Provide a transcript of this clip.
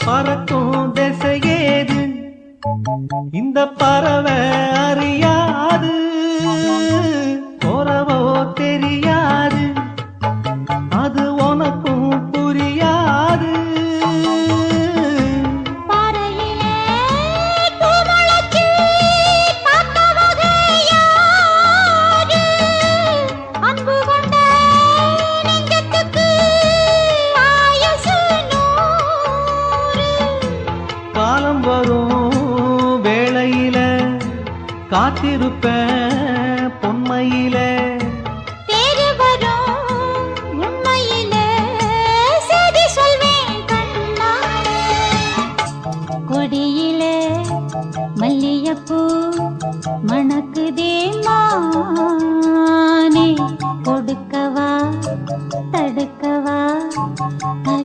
பறக்கும் திசையேது இந்த பறவை அறியாது போறவோ தெரியாது அது உனக்கும் புரியாது காலம் வரும் வேளையில காத்திருப்பேன்